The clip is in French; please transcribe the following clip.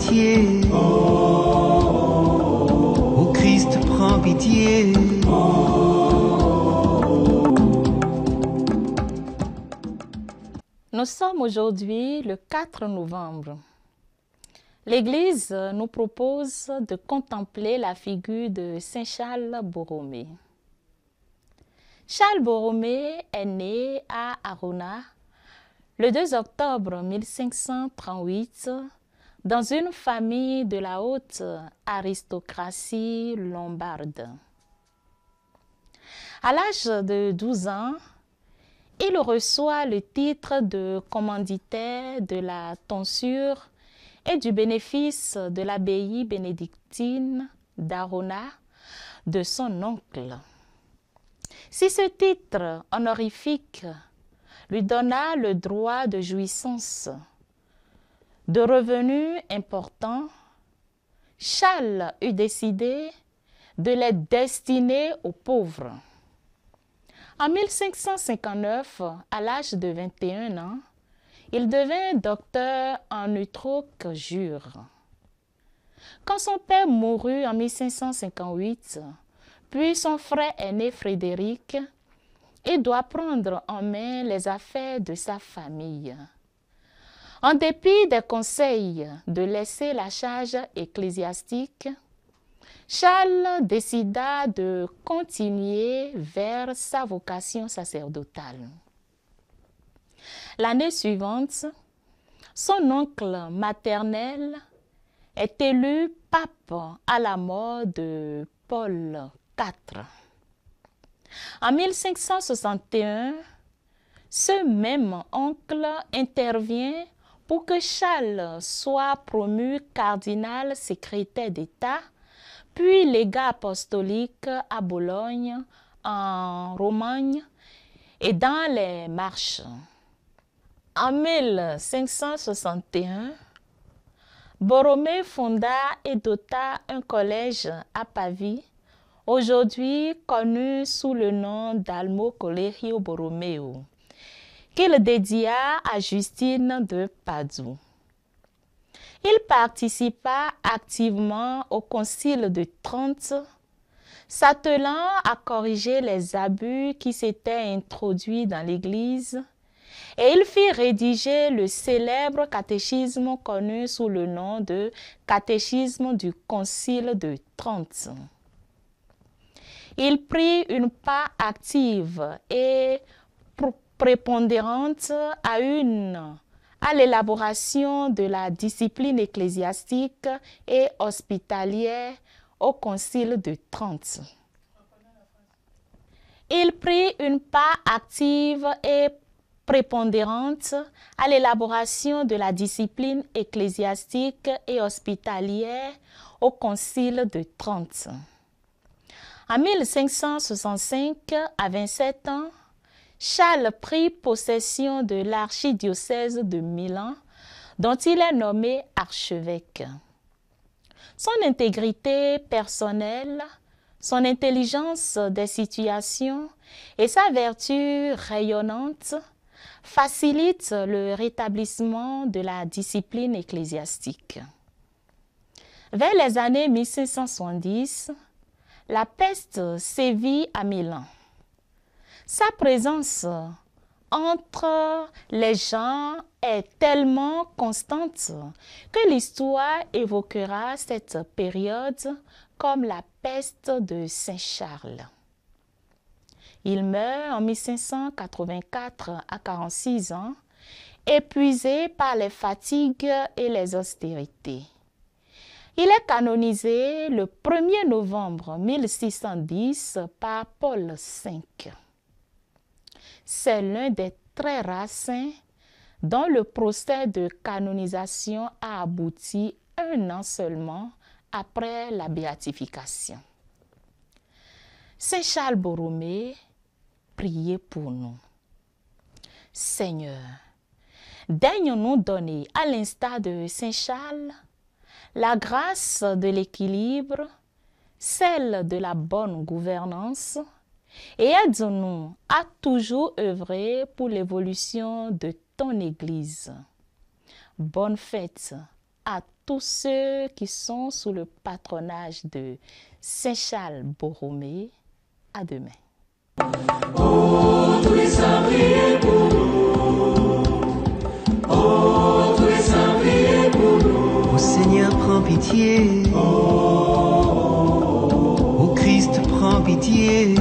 pitié. Ô Christ, prends pitié. Nous sommes aujourd'hui le 4 novembre. L'Église nous propose de contempler la figure de Saint Charles Borromée. Charles Borromée est né à Arona le 2 octobre 1538 dans une famille de la haute aristocratie lombarde. À l'âge de 12 ans, il reçoit le titre de commanditaire de la tonsure et du bénéfice de l'abbaye bénédictine d'Arona de son oncle. Si ce titre honorifique lui donna le droit de jouissance de revenus importants, Charles eut décidé de les destiner aux pauvres. En 1559, à l'âge de 21 ans, il devint docteur en utroque-jure. Quand son père mourut en 1558, puis son frère aîné Frédéric, il doit prendre en main les affaires de sa famille. En dépit des conseils de laisser la charge ecclésiastique, Charles décida de continuer vers sa vocation sacerdotale. L'année suivante, son oncle maternel est élu pape à la mort de Paul IV. En 1561, ce même oncle intervient pour que Charles soit promu cardinal secrétaire d'État, puis légat apostolique à Bologne, en Romagne et dans les Marches. En 1561, Borromée fonda et dota un collège à Pavie, aujourd'hui connu sous le nom d'Almo Collegio Borromeo, qu'il dédia à Justine de Padoue. Il participa activement au Concile de Trente, s'attelant à corriger les abus qui s'étaient introduits dans l'Église, et il fit rédiger le célèbre catéchisme connu sous le nom de Catéchisme du Concile de Trente. Il prit une part active et prépondérante à l'élaboration de la discipline ecclésiastique et hospitalière au Concile de Trente. Il prit une part active et prépondérante à l'élaboration de la discipline ecclésiastique et hospitalière au Concile de Trente. En 1565, à 27 ans, Charles prit possession de l'archidiocèse de Milan, dont il est nommé archevêque. Son intégrité personnelle, son intelligence des situations et sa vertu rayonnante facilitent le rétablissement de la discipline ecclésiastique. Vers les années 1570, la peste sévit à Milan. Sa présence entre les gens est tellement constante que l'histoire évoquera cette période comme la peste de Saint Charles. Il meurt en 1584 à 46 ans, épuisé par les fatigues et les austérités. Il est canonisé le 1er novembre 1610 par Paul V. C'est l'un des très rares saints dont le procès de canonisation a abouti 1 an seulement après la béatification. Saint Charles Borromée, priez pour nous. Seigneur, daigne nous donner, à l'instar de Saint Charles, la grâce de l'équilibre, celle de la bonne gouvernance, et aide-nous à toujours œuvrer pour l'évolution de ton Église. Bonne fête à tous ceux qui sont sous le patronage de Saint Charles Borromée. À demain. Oh, tous les saints, priez pour nous. Oh, tous les saints, priez pour nous. Ô Seigneur, prends pitié. Ô Christ, prends pitié.